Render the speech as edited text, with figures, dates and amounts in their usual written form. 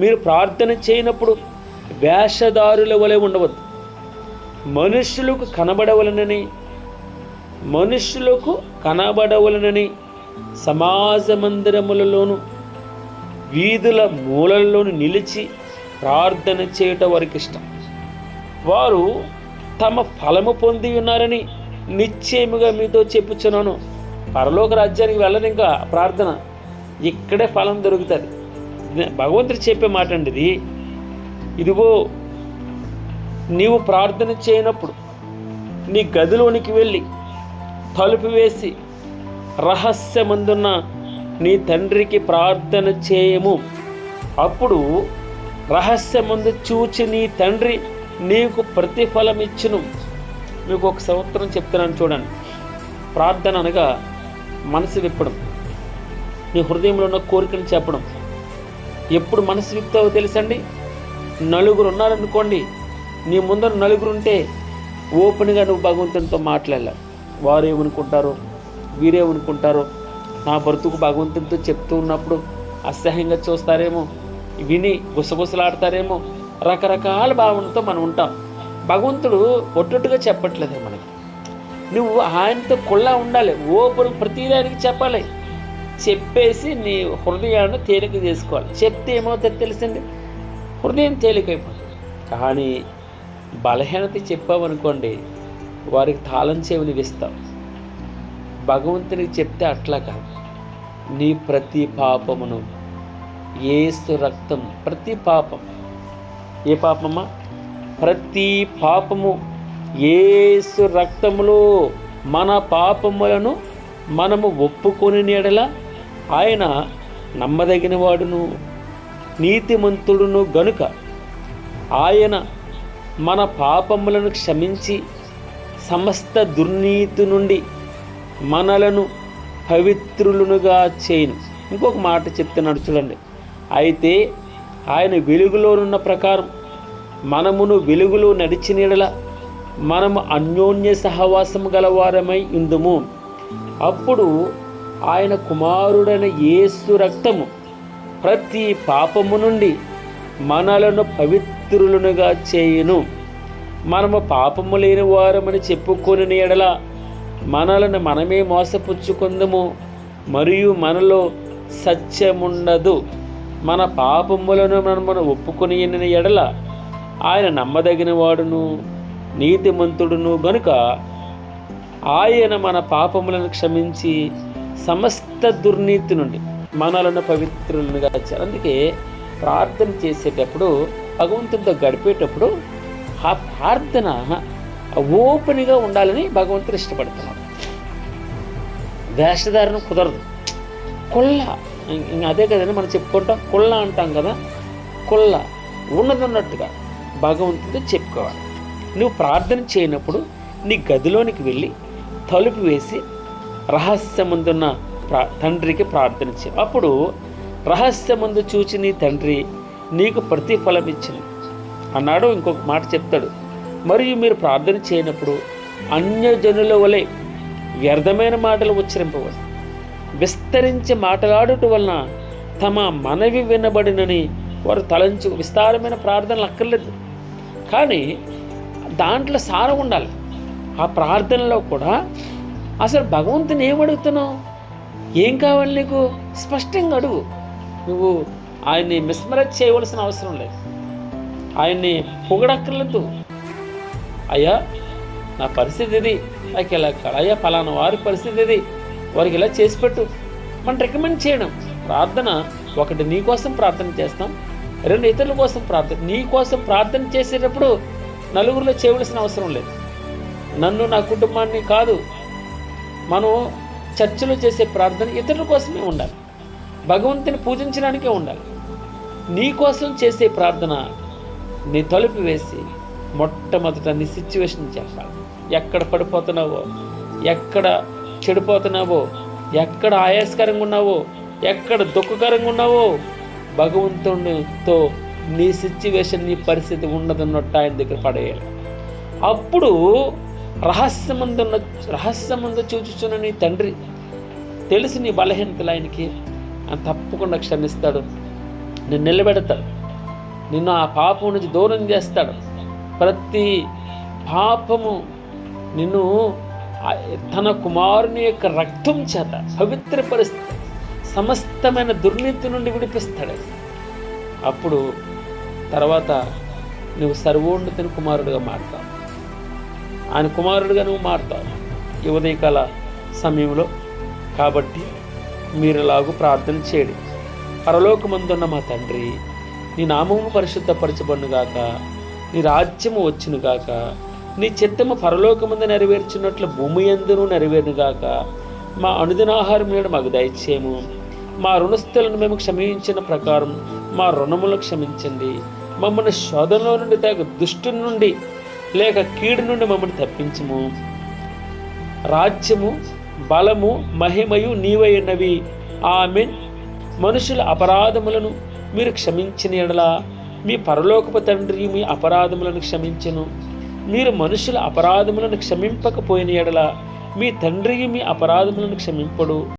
మీరు ప్రార్థన చేయనప్పుడు వేషధారుల వలె ఉండవద్దు, మనుష్యులకు కనబడవలనని సమాజ మందిరములలోను వీధుల మూలల్లోను నిలిచి ప్రార్థన చేయటం వారికి ఇష్టం. వారు తమ ఫలము పొంది ఉన్నారని నిశ్చయముగా మీతో చెప్పుచున్నాను. పరలోక రాజ్యానికి వెళ్ళరు, ఇంకా ప్రార్థన ఇక్కడే ఫలం దొరుకుతుంది. భగవంతుడు చెప్పే మాట అండి ఇది. ఇదిగో, నీవు ప్రార్థన చేయనప్పుడు నీ గదిలోనికి వెళ్ళి తలుపు వేసి రహస్యమందున్న నీ తండ్రికి ప్రార్థన చేయము. అప్పుడు రహస్యమందు చూచి నీ తండ్రి నీకు ప్రతిఫలం ఇచ్చును. మీకు ఒక సంవత్సరం చెప్తున్నాను చూడండి. ప్రార్థన అనగా మనసు విప్పడం, నీ హృదయంలో ఉన్న కోరికను చెప్పడం. ఎప్పుడు మనసు విప్పుతావో తెలుసండి? నలుగురు ఉన్నారనుకోండి, నీ ముందర నలుగురు ఉంటే ఓపెన్గా నువ్వు భగవంతునితో మాట్లాడాలి. వారు ఏమనుకుంటారో, వీరేమనుకుంటారో, నా బ్రతుకు భగవంతునితో చెప్తూ ఉన్నప్పుడు అసహ్యంగా చూస్తారేమో, విని గుసగుసలాడతారేమో, రకరకాల భావనతో మనం ఉంటాం. భగవంతుడు ఒట్టొట్టుగా చెప్పట్లేదు మనకి. నువ్వు ఆయనతో కొల్లా ఉండాలి, ఓపెన్ ప్రతిదానికి చెప్పాలి. చెప్పేసి నీ హృదయాన్ని తేలిక చేసుకోవాలి. చెప్తే ఏమవుతుంది తెలుసండి? హృదయం తేలికైపోతుంది. కానీ బలహీనత చెప్పామనుకోండి, వారికి తాళం చెవిని ఇస్తాం. భగవంతునికి చెప్తే అట్లా కాదు. నీ ప్రతి పాపమును యేసు రక్తం, ప్రతి పాపం, ఏ పాపమా? ప్రతి పాపము యేసు రక్తములో మన పాపములను మనము ఒప్పుకొని ఎడల ఆయన నమ్మదగిన వాడును నీతిమంతుడును గనుక ఆయన మన పాపములను క్షమించి సమస్త దుర్నీతి నుండి మనలను పవిత్రులునుగా చేయును. ఇంకొక మాట చెప్తున్నాడు చూడండి. అయితే ఆయన వెలుగులోనున్న ప్రకారం మనమును వెలుగులో నడిచిన యెడల మనము అన్యోన్య సహవాసము గలవారమై ఉందుము. అప్పుడు ఆయన కుమారుడైన యేసు రక్తము ప్రతి పాపము నుండి మనలను పవిత్రులునుగా చేయును. మనము పాపము లేని వారమని చెప్పుకొని యెడల మనలను మనమే మోసపుచ్చుకుందుము, మరియు మనలో సత్యముండదు. మన పాపములను మనము ఒప్పుకొని ఎడల ఆయన నమ్మదగిన వాడును నీతిమంతుడును గనుక ఆయన మన పాపములను క్షమించి సమస్త దుర్నీతి నుండి మనలను పవిత్రులుగా చేయాలి. అందుకే ప్రార్థన చేసేటప్పుడు, భగవంతుడితో గడిపేటప్పుడు ఆ ప్రార్థన ఓపెన్గా ఉండాలని భగవంతుడు ఇష్టపడుతున్నాడు. వేషధారణ కుదరదు. కొల్ల, అదే కదండి మనం చెప్పుకుంటాం, కొల్ల అంటాం కదా. కొల్ల ఉన్నదన్నట్టుగా భగవంతుడితో చెప్పుకోవాలి. నువ్వు ప్రార్థన చేయనప్పుడు నీ గదిలోనికి వెళ్ళి తలుపు వేసి రహస్యమందున్న తండ్రికి ప్రార్థన చేయి. అప్పుడు రహస్యమందు చూచి నీ తండ్రి నీకు ప్రతిఫలం ఇచ్చింది అన్నాడు. ఇంకొక మాట చెప్తాడు, మరియు మీరు ప్రార్థన చేయనప్పుడు అన్యజనుల వలె వ్యర్థమైన మాటలు ఉచ్చరింపవద్దు. విస్తరించి మాట్లాడుట వలన తమ మనవి వినబడినని వారు తలంచు. విస్తారమైన ప్రార్థనలు అక్కర్లేదు, కానీ దాంట్లో సారం ఉండాలి. ఆ ప్రార్థనలో కూడా అసలు భగవంతుని ఏమడుగుతున్నావు, ఏం కావాలి నీకు, స్పష్టంగా అడుగు. నువ్వు ఆయన్ని మిస్మరైజ్ చేయవలసిన అవసరం లేదు, ఆయన్ని పొగడక్కర్లేదు. అయ్యా నా పరిస్థితి ఇది, నాకు ఇలా కాదు, అయ్యా ఫలానా వారి పరిస్థితి ఇది, వారికి ఇలా చేసి పెట్టు. మనం రికమెండ్ చేయడం. ప్రార్థన ఒకటి నీ కోసం ప్రార్థన చేస్తాం, రెండు ఇతరుల కోసం ప్రార్థన. నీ కోసం ప్రార్థన చేసేటప్పుడు నలుగురిలో చేయవలసిన అవసరం లేదు. నన్ను, నా కుటుంబాన్ని కాదు. మనం చర్చలో చేసే ప్రార్థన ఇతరుల కోసమే ఉండాలి, భగవంతుని పూజించడానికే ఉండాలి. నీ కోసం చేసే ప్రార్థన నీ తలుపు వేసి మొట్టమొదట నీ సిచ్యువేషన్ చెప్పాలి. ఎక్కడ పడిపోతున్నావో, ఎక్కడ చెడిపోతున్నావో, ఎక్కడ ఆయాసకరంగా ఉన్నావో, ఎక్కడ దుఃఖకరంగా ఉన్నావో భగవంతునితో నీ సిచ్యువేషన్, నీ పరిస్థితి ఉండదన్నట్టు ఆయన దగ్గర పడేయాలి. అప్పుడు రహస్యమందు చూచుచున్న నీ తండ్రి తెలుసు నీ బలహీనతలు ఆయనకి, ఆయన తప్పకుండా క్షమిస్తాడు, నేను నిలబెడతాడు. నిన్ను ఆ పాపం నుంచి దూరం చేస్తాడు. ప్రతి పాపము నిన్ను తన కుమారుని యొక్క రక్తం చేత పవిత్రపరుస్తాడు. సమస్తమైన దుర్నీతి నుండి విడిపిస్తాడు. అప్పుడు తర్వాత నువ్వు సర్వోన్నతుని కుమారుడిగా మారుతావు. ఆయన కుమారుడిగా నువ్వు మారుతావు ఈ ఉదయకాల సమయంలో. కాబట్టి మీరు ఇలాగూ ప్రార్థన చేయండి. పరలోకమందున్న మా తండ్రి, నీ నామము పరిశుద్ధపరచబడునుగాక, నీ రాజ్యము వచ్చునుగాక, నీ చిత్తము పరలోకమందు నెరవేర్చున్నట్లు భూమి యందును నెరవేరునుగాక. మా అనుదినాహారం నేడు మాకు దయచేయము. మా రుణస్థులను మేము క్షమించిన ప్రకారం మా రుణములను క్షమించండి. మమ్మల్ని శోధనలో నుండి దుష్టుని నుండి లేక కీడు నుండి మమ్మల్ని తప్పించము. రాజ్యము, బలము, మహిమయు నీవైనవి. ఆమేన్. మనుషుల అపరాధములను మీరు క్షమించిన యెడల మీ పరలోకపు తండ్రి మీ అపరాధములను క్షమించెను. మీరు మనుషుల అపరాధములను క్షమింపకపోయిన యెడల మీ తండ్రి మీ అపరాధములను క్షమింపడు.